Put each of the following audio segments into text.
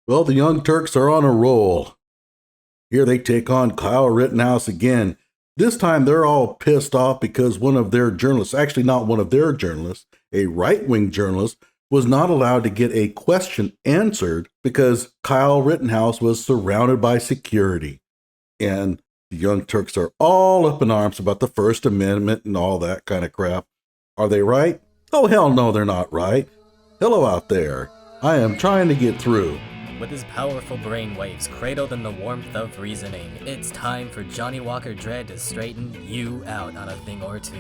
Well, the Young Turks are on a roll. Here they take on Kyle Rittenhouse again. This time they're all pissed off because one of their journalists, actually not one of their journalists, a right-wing journalist, was not allowed to get a question answered because Kyle Rittenhouse was surrounded by security. And the Young Turks are all up in arms about the First Amendment and all that kind of crap. Are they right? Oh, hell no, they're not right. Hello out there. I am trying to get through. With his powerful brainwaves cradled in the warmth of reasoning, it's time for Johnnie Walker Dread to straighten you out on a thing or two.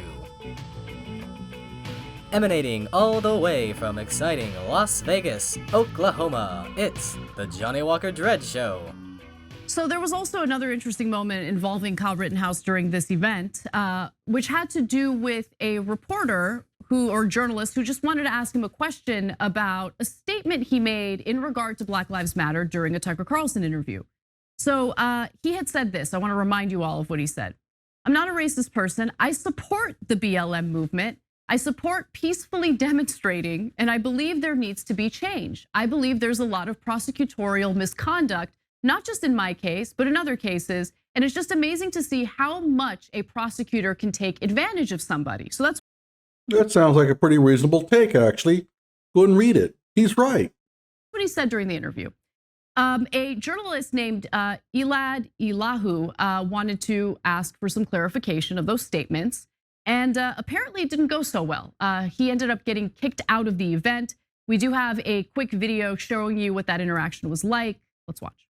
Emanating all the way from exciting Las Vegas, Oklahoma, it's the Johnnie Walker Dread Show. So there was also another interesting moment involving Kyle Rittenhouse during this event, which had to do with a reporter or journalist who just wanted to ask him a question about a statement he made in regard to Black Lives Matter during a Tucker Carlson interview. So he had said this. I want to remind you all of what he said. I'm not a racist person. I support the BLM movement. I support peacefully demonstrating, and I believe there needs to be change. I believe there's a lot of prosecutorial misconduct, not just in my case, but in other cases. And it's just amazing to see how much a prosecutor can take advantage of somebody. So That sounds like a pretty reasonable take, actually. Go ahead and read it. He's right. What he said during the interview. A journalist named Elad Elahu wanted to ask for some clarification of those statements. And apparently it didn't go so well. He ended up getting kicked out of the event. We do have a quick video showing you what that interaction was like. Let's watch.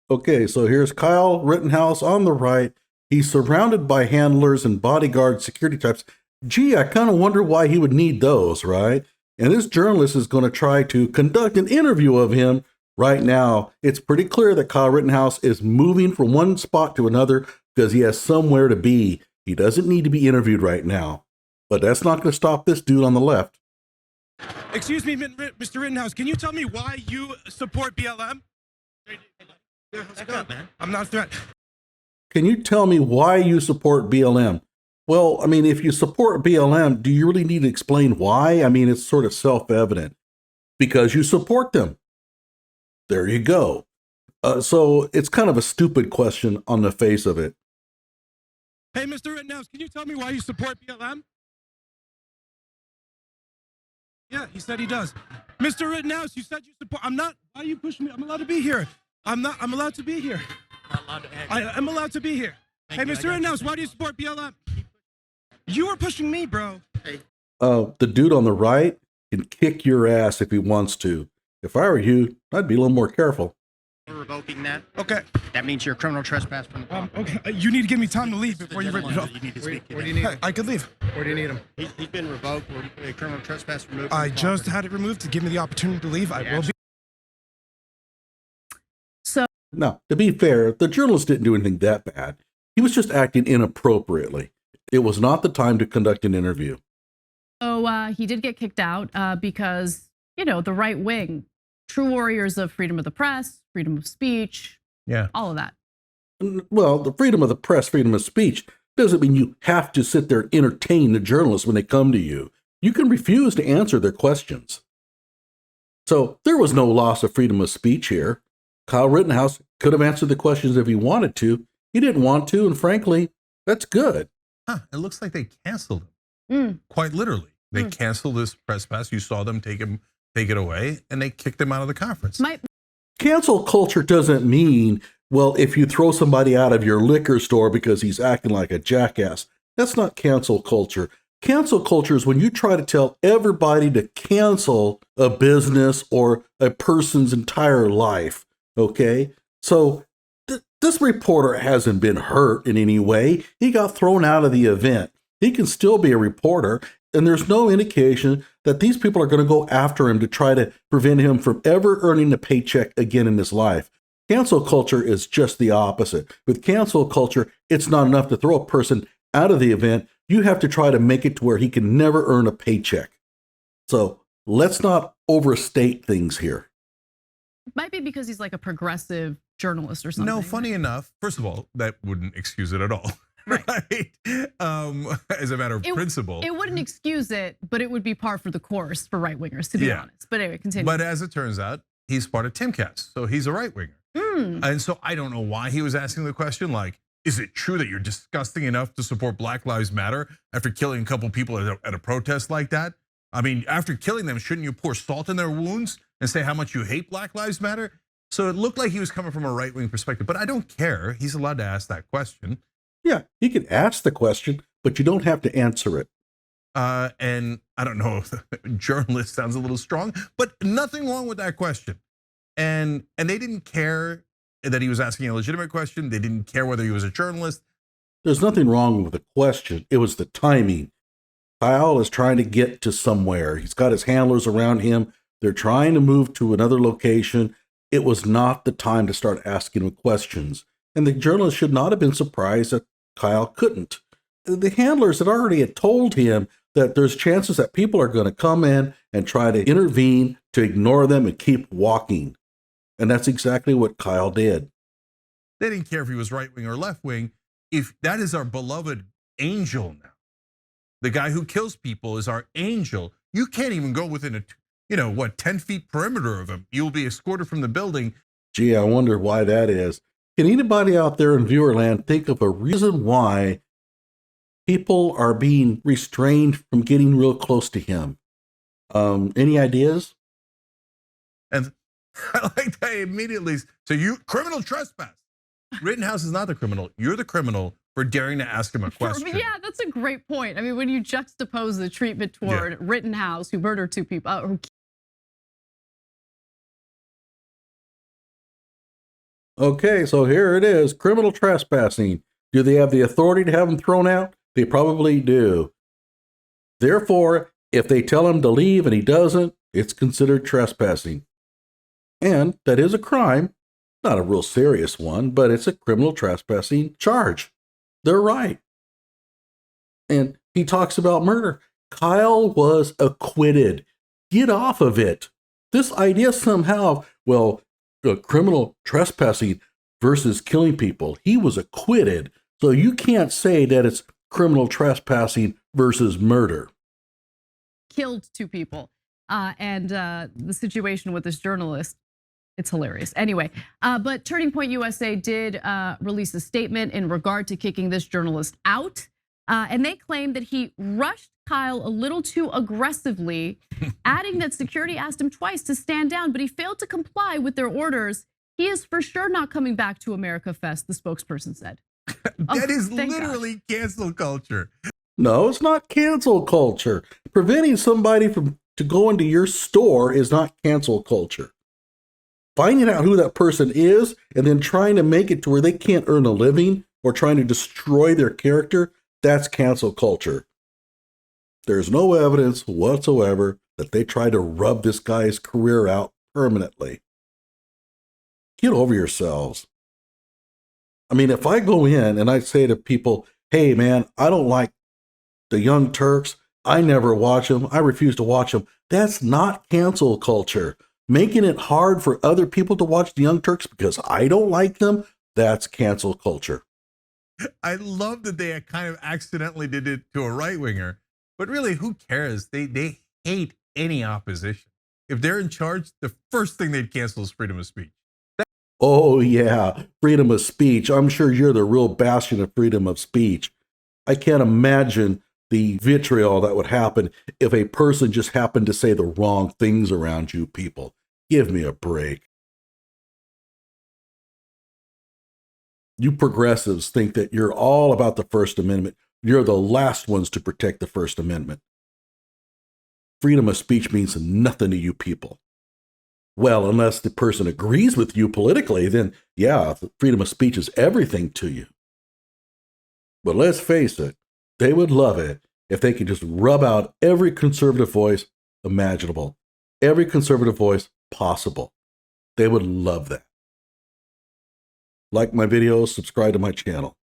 Okay, so here's Kyle Rittenhouse on the right. He's surrounded by handlers and bodyguard security types. Gee, I kind of wonder why he would need those, right? And this journalist is going to try to conduct an interview of him right now. It's pretty clear that Kyle Rittenhouse is moving from one spot to another because he has somewhere to be. He doesn't need to be interviewed right now. But that's not going to stop this dude on the left. Excuse me, Mr. Rittenhouse, can you tell me why you support BLM? Yeah, how's it going, man? I'm not threat. Can you tell me why you support BLM? Well, I mean, if you support BLM, do you really need to explain why? I mean, it's sort of self-evident. Because you support them. There you go. So it's kind of a stupid question on the face of it. Hey, Mr. Rittenhouse, can you tell me why you support BLM? Yeah, he said he does. Mr. Rittenhouse, you said you support. I'm not. Why are you pushing me? I'm allowed to be here. I'm allowed to be here. I'm allowed to be here. Hey, Mr. Rittenhouse, why do you support BLM? You are pushing me, bro. The dude on the right can kick your ass if he wants to. If I were you, I'd be a little more careful. We're revoking that. Okay. That means you're a criminal trespass from the property. Okay. You need to give me time to leave before you rip it off. You need to speak to Where do him. you need Hey, I could leave. Where do you need him? He's been revoked. We're a criminal trespass removed. From I the just property. had it removed to give me the opportunity to leave. I will be. So Now, to be fair, the journalist didn't do anything that bad. He was just acting inappropriately. It was not the time to conduct an interview. he did get kicked out because, the right wing, true warriors of freedom of the press, freedom of speech, all of that. Well, the freedom of the press, freedom of speech, doesn't mean you have to sit there and entertain the journalists when they come to you. You can refuse to answer their questions. So there was no loss of freedom of speech here. Kyle Rittenhouse could have answered the questions if he wanted to. He didn't want to, and frankly, that's good. It looks like they canceled him. Quite literally. They canceled this press pass. You saw them take it away, and they kicked him out of the conference. Cancel culture doesn't mean, well, if you throw somebody out of your liquor store because he's acting like a jackass. That's not cancel culture. Cancel culture is when you try to tell everybody to cancel a business or a person's entire life, okay? So this reporter hasn't been hurt in any way. He got thrown out of the event. He can still be a reporter, and there's no indication that these people are going to go after him to try to prevent him from ever earning a paycheck again in his life. Cancel culture is just the opposite. With cancel culture, it's not enough to throw a person out of the event. You have to try to make it to where he can never earn a paycheck. So let's not overstate things here. Might be because he's like a progressive journalist or something. No, funny enough, first of all, that wouldn't excuse it at all. Right. As a matter of principle. It wouldn't excuse it, but it would be par for the course for right wingers, to be honest. But anyway, continue. But as it turns out, he's part of Timcast, so he's a right winger. And so I don't know why he was asking the question, like, is it true that you're disgusting enough to support Black Lives Matter after killing a couple people at a protest like that? I mean, after killing them, shouldn't you pour salt in their wounds and say how much you hate Black Lives Matter? So it looked like he was coming from a right-wing perspective, but I don't care. He's allowed to ask that question. Yeah, he can ask the question, but you don't have to answer it. And I don't know if journalist sounds a little strong, but nothing wrong with that question. And they didn't care that he was asking a legitimate question. They didn't care whether he was a journalist. There's nothing wrong with the question. It was the timing. Kyle is trying to get to somewhere. He's got his handlers around him. They're trying to move to another location. It was not the time to start asking him questions. And the journalist should not have been surprised that Kyle couldn't. The handlers had already told him that there's chances that people are going to come in and try to intervene to ignore them and keep walking. And that's exactly what Kyle did. They didn't care if he was right wing or left wing. If that is our beloved angel now, the guy who kills people is our angel. You can't even go within a 10 feet perimeter of him. You'll be escorted from the building. Gee, I wonder why that is. Can anybody out there in viewerland think of a reason why people are being restrained from getting real close to him? Any ideas? And I like that immediately. So you criminal trespass. Rittenhouse is not the criminal. You're the criminal for daring to ask him a question. Yeah, that's a great point. I mean, when you juxtapose the treatment toward Rittenhouse, who murdered two people. Okay, so here it is, criminal trespassing. Do they have the authority to have him thrown out? They probably do. Therefore, if they tell him to leave and he doesn't, it's considered trespassing. And that is a crime. Not a real serious one, but it's a criminal trespassing charge. They're right. And he talks about murder. Kyle was acquitted. Get off of it. This idea somehow, criminal trespassing versus killing people. He was acquitted. So you can't say that it's criminal trespassing versus murder. Killed two people. And the situation with this journalist, it's hilarious. Anyway, but Turning Point USA did release a statement in regard to kicking this journalist out. And they claim that he rushed Kyle a little too aggressively, adding that security asked him twice to stand down, but he failed to comply with their orders. He is for sure not coming back to America Fest, the spokesperson said. That is literally cancel culture. No, it's not cancel culture. Preventing somebody to go into your store is not cancel culture. Finding out who that person is and then trying to make it to where they can't earn a living or trying to destroy their character, that's cancel culture. There's no evidence whatsoever that they tried to rub this guy's career out permanently. Get over yourselves. I mean, if I go in and I say to people, hey man, I don't like the Young Turks, I never watch them, I refuse to watch them, that's not cancel culture. Making it hard for other people to watch the Young Turks because I don't like them, that's cancel culture. I love that they kind of accidentally did it to a right winger, but really, who cares? They hate any opposition. If they're in charge, the first thing they'd cancel is freedom of speech. Oh yeah, freedom of speech. I'm sure you're the real bastion of freedom of speech. I can't imagine the vitriol that would happen if a person just happened to say the wrong things around you people. Give me a break. You progressives think that you're all about the First Amendment. You're the last ones to protect the First Amendment. Freedom of speech means nothing to you people. Well, unless the person agrees with you politically, then yeah, freedom of speech is everything to you. But let's face it, they would love it if they could just rub out every conservative voice imaginable, every conservative voice possible. They would love that. Like my videos, subscribe to my channel.